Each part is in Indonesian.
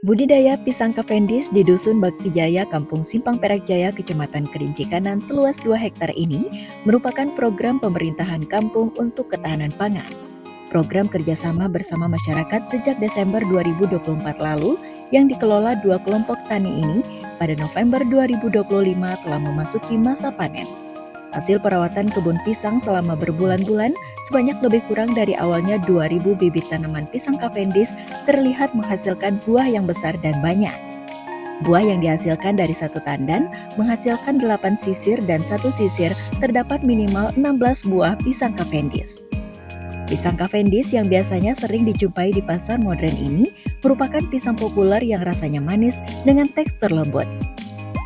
Budidaya pisang Cavendish di Dusun Bakti Jaya, Kampung Simpang Perak Jaya, Kecamatan Kerinci Kanan seluas 2 hektar ini merupakan program pemerintahan kampung untuk ketahanan pangan. Program kerjasama bersama masyarakat sejak Desember 2024 lalu yang dikelola 2 kelompok tani ini pada November 2025 telah memasuki masa panen. Hasil perawatan kebun pisang selama berbulan-bulan sebanyak lebih kurang dari awalnya 2.000 bibit tanaman pisang Cavendish terlihat menghasilkan buah yang besar dan banyak. Buah yang dihasilkan dari satu tandan menghasilkan 8 sisir dan satu sisir terdapat minimal 16 buah pisang Cavendish. Pisang Cavendish yang biasanya sering dijumpai di pasar modern ini merupakan pisang populer yang rasanya manis dengan tekstur lembut.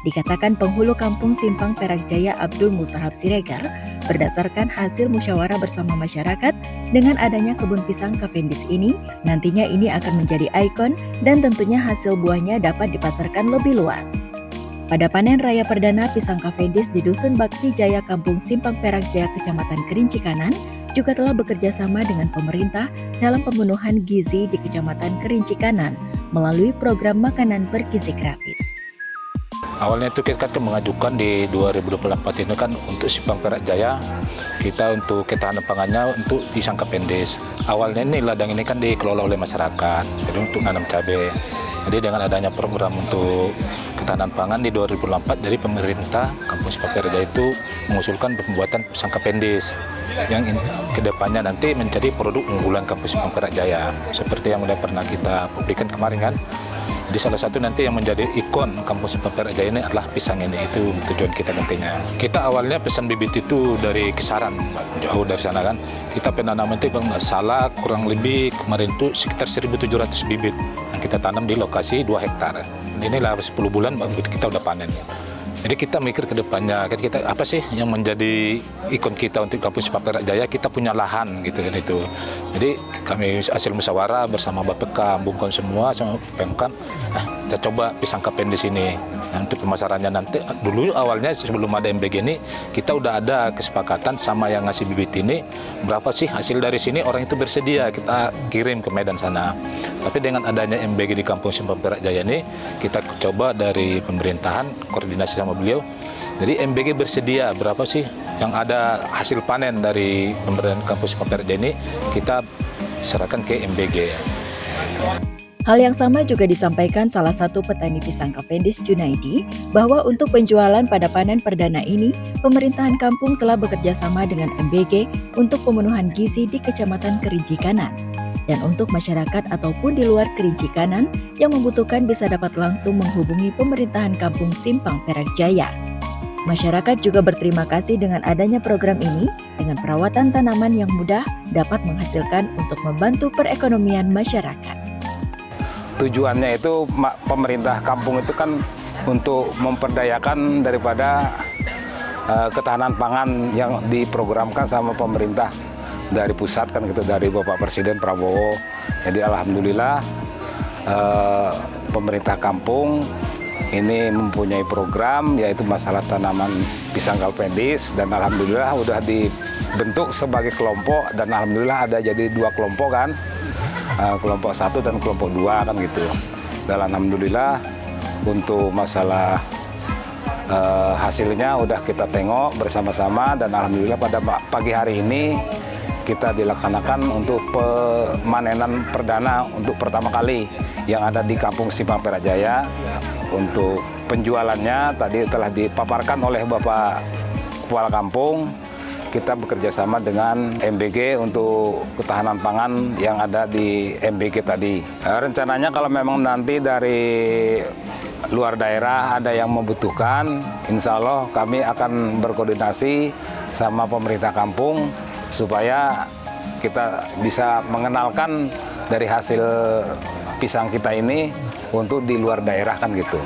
Dikatakan penghulu kampung Simpang Perak Jaya Abdul Musahab Siregar, berdasarkan hasil musyawarah bersama masyarakat, dengan adanya kebun pisang Cavendish ini, nantinya ini akan menjadi ikon dan tentunya hasil buahnya dapat dipasarkan lebih luas. Pada panen raya perdana pisang Cavendish di Dusun Bakti Jaya Kampung Simpang Perak Jaya Kecamatan Kerinci Kanan, juga telah bekerja sama dengan pemerintah dalam pemenuhan gizi di Kecamatan Kerinci Kanan melalui program makanan bergizi gratis. Awalnya itu kita kan mengajukan di 2024 ini kan untuk Simpang Perak Jaya, kita untuk ketahanan pangannya untuk pisang Cavendish. Awalnya ini ladang ini kan dikelola oleh masyarakat, jadi untuk nanam cabai. Jadi dengan adanya program untuk ketahanan pangan di 2024, jadi pemerintah Kampung Simpang Perak Jaya itu mengusulkan pembuatan pisang Cavendish yang kedepannya nanti menjadi produk unggulan Kampung Simpang Perak Jaya. Seperti yang sudah pernah kita publikkan kemarin kan. Jadi salah satu nanti yang menjadi ikon Kampung Simpang Perak Jaya ini adalah pisang ini, itu tujuan kita nantinya. Kita awalnya pesan bibit itu dari Kisaran, jauh dari sana kan. Kita penanaman itu kalau nggak salah kurang lebih kemarin itu sekitar 1.700 bibit yang kita tanam di lokasi 2 hektar. Inilah 10 bulan kita udah panen. Jadi kita mikir ke depannya, kan kita apa sih yang menjadi ikon kita untuk Kampung Simpang Perak Jaya, kita punya lahan gitu kan itu. Jadi kami hasil musyawarah bersama Bapeka, Bumkon semua sama Pemkam, kita coba pisang Cavendish ini. Nah, untuk pemasarannya nanti dulu awalnya sebelum ada MBG ini kita udah ada kesepakatan sama yang ngasih bibit ini berapa sih hasil dari sini orang itu bersedia kita kirim ke Medan sana. Tapi dengan adanya MBG di Kampung Simpang Perak Jaya ini kita coba dari pemerintahan koordinasi sama beliau. Jadi MBG bersedia berapa sih yang ada hasil panen dari pemerintahan Kampung Simpang Perak Jaya ini kita serahkan ke MBG. Hal yang sama juga disampaikan salah satu petani pisang Cavendish, Junaidi, bahwa untuk penjualan pada panen perdana ini, pemerintahan kampung telah bekerja sama dengan MBG untuk pemenuhan gizi di Kecamatan Kerinci Kanan. Dan untuk masyarakat ataupun di luar Kerinci Kanan yang membutuhkan bisa dapat langsung menghubungi pemerintahan kampung Simpang Perak Jaya. Masyarakat juga berterima kasih dengan adanya program ini dengan perawatan tanaman yang mudah dapat menghasilkan untuk membantu perekonomian masyarakat. Tujuannya itu pemerintah kampung itu kan untuk memperdayakan daripada ketahanan pangan yang diprogramkan sama pemerintah dari pusat kan gitu, dari Bapak Presiden Prabowo. Jadi alhamdulillah pemerintah kampung ini mempunyai program yaitu masalah tanaman pisang Cavendish, dan alhamdulillah udah dibentuk sebagai kelompok, dan alhamdulillah ada jadi 2 kelompok kan. Kelompok 1 dan kelompok 2 kan gitu. Dan alhamdulillah untuk masalah hasilnya udah kita tengok bersama-sama, dan alhamdulillah pada pagi hari ini kita dilaksanakan untuk pemanenan perdana untuk pertama kali yang ada di Kampung Simpang Perak Jaya. Untuk penjualannya tadi telah dipaparkan oleh Bapak Kepala Kampung. Kita bekerja sama dengan MBG untuk ketahanan pangan yang ada di MBG tadi. Rencananya kalau memang nanti dari luar daerah ada yang membutuhkan, insya Allah kami akan berkoordinasi sama pemerintah kampung supaya kita bisa mengenalkan dari hasil pisang kita ini untuk di luar daerah kan gitu.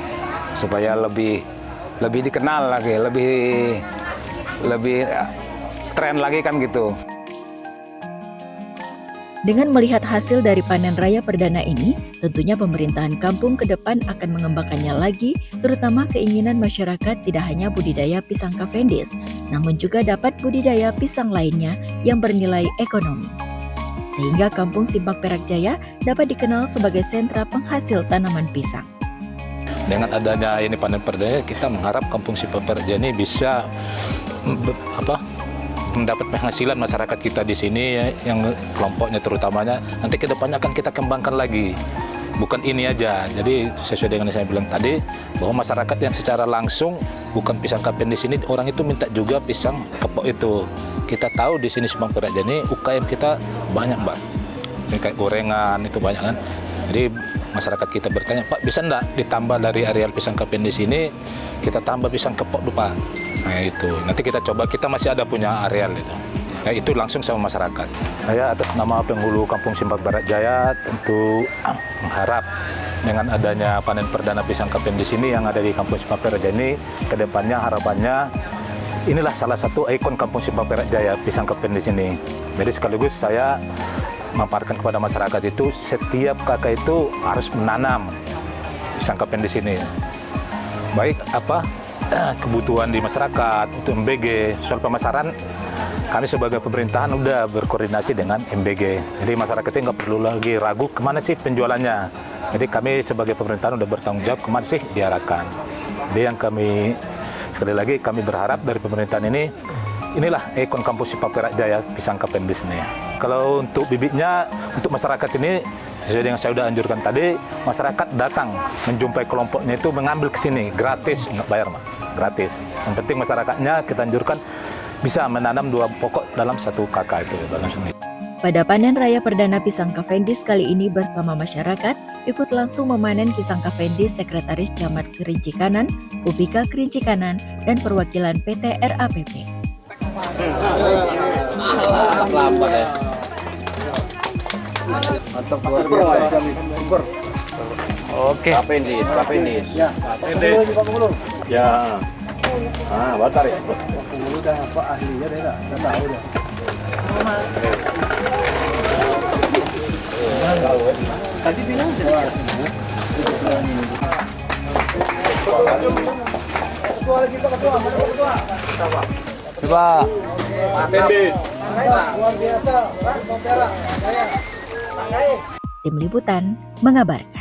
Supaya lebih dikenal lagi, lebih tren lagi kan gitu. Dengan melihat hasil dari panen raya perdana ini, tentunya pemerintahan kampung ke depan akan mengembangkannya lagi, terutama keinginan masyarakat tidak hanya budidaya pisang Cavendish, namun juga dapat budidaya pisang lainnya yang bernilai ekonomi. sehingga Kampung Simpang Perak Jaya dapat dikenal sebagai sentra penghasil tanaman pisang. Dengan adanya ini panen perdana, kita mengharap Kampung Simpang Perak Jaya ini bisa mendapat penghasilan masyarakat kita di sini yang kelompoknya terutamanya nanti ke depannya akan kita kembangkan lagi. Bukan ini aja. Jadi sesuai dengan yang saya bilang tadi bahwa masyarakat yang secara langsung bukan pisang kapen di sini, orang itu minta juga pisang kepok itu. Kita tahu di sini Simpang Perak Jaya ini UKM kita banyak, Mbak. Ini kayak gorengan itu banyak kan. Jadi masyarakat kita bertanya, Pak bisa enggak ditambah dari areal pisang kapen di sini kita tambah pisang kepok dulu, Pak. Nah itu, nanti kita coba, kita masih ada punya areal itu. Nah, itu langsung sama masyarakat. Saya atas nama penghulu Kampung Simpang Perak Jaya tentu mengharap dengan adanya panen perdana pisang kapen di sini yang ada di Kampung Simpang Perak Jaya ini, kedepannya harapannya inilah salah satu ikon Kampung Simpang Perak Jaya pisang kapen di sini. Jadi sekaligus saya memaparkan kepada masyarakat itu setiap kakak itu harus menanam pisang kapen di sini. Baik kebutuhan di masyarakat untuk MBG soal pemasaran, kami sebagai pemerintahan udah berkoordinasi dengan MBG. Jadi masyarakatnya nggak perlu lagi ragu kemana sih penjualannya. Jadi kami sebagai pemerintahan udah bertanggung jawab kemana sih diarahkan. Jadi yang kami sekali lagi kami berharap dari pemerintahan ini, inilah ikon Kampung Simpang Perak Jaya pisang kapen di sini. Kalau untuk bibitnya untuk masyarakat ini, sesuai dengan saya sudah anjurkan tadi, masyarakat datang menjumpai kelompoknya itu mengambil ke sini gratis, nggak bayar, Mak. Gratis. Yang penting masyarakatnya kita anjurkan bisa menanam 2 pokok dalam 1 kakak itu. Pada panen raya perdana pisang Cavendish kali ini bersama masyarakat, ikut langsung memanen pisang Cavendish Sekretaris Camat Kerinci Kanan, Upika Kerinci Kanan, dan perwakilan PT RAPP. Oke. Cavendish. Ya. Batar ya. Udah Pak ahlinya dah tahu dah. Tadi bilang Coba. Tim Liputan mengabarkan.